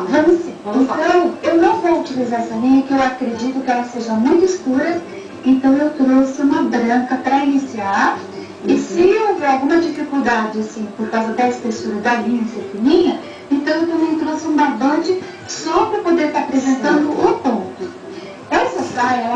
lá. Vamos sim. Vamos lá. Então, eu não vou utilizar essa linha, que eu acredito que ela seja muito escura. Então, eu trouxe uma branca para iniciar. E se houver alguma dificuldade, assim, por causa da espessura da linha ser fininha, então eu também trouxe um barbante só para poder estar apresentando o ponto. Essa saia,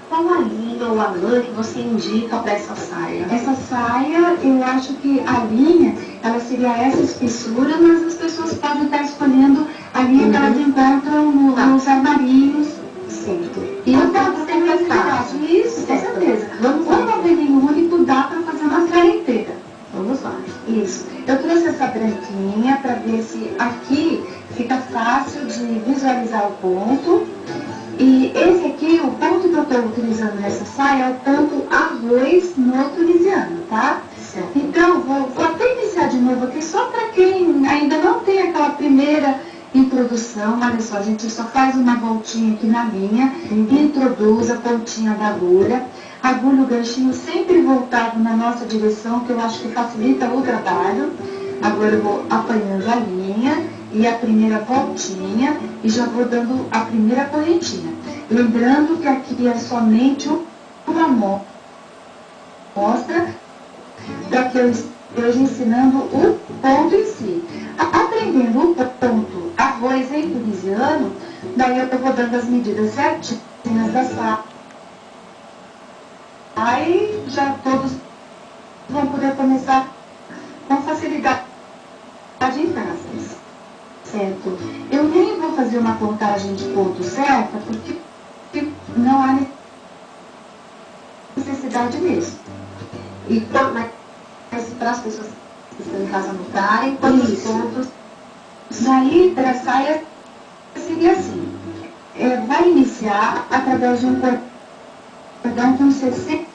Qual a linha ou a lã que você indica para essa saia? essa saia, eu acho que a linha, ela seria essa espessura, mas as pessoas podem estar escolhendo a linha que elas encontram nos armarinhos. Certo. E Então, pode ter facilidade. Isso, com certo. certeza. Vamos Quando lá. não tem nenhum único, dá para fazer uma saia inteira. Vamos lá. Isso. Eu trouxe essa branquinha para ver se aqui fica fácil de visualizar o ponto. E esse aqui, o ponto que eu estou utilizando nessa saia é o ponto arroz no tunisiano, tá? Certo. Então, vou até iniciar de novo aqui, só para quem ainda não tem aquela primeira introdução. Olha só, a gente só faz uma voltinha aqui na linha, introduz a pontinha da agulha o ganchinho sempre voltado na nossa direção, que eu acho que facilita o trabalho. Agora eu vou apanhando a linha e a primeira voltinha e já vou dando a primeira correntinha. Lembrando que aqui é somente uma mostra para que eu esteja ensinando o ponto em si. Aprendendo o ponto arroz em tunisiano, daí eu vou dando as medidas certinhas da saia. Aí já todos vão poder começar com facilidade em casa. Certo? Eu nem vou fazer uma contagem de ponto certa, porque não há necessidade mesmo. Então, mas para as pessoas que estão em casa anotarem, quantos pontos? Daí, para a saia, seria assim. Vai iniciar através de um cordão com 60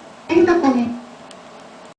correntes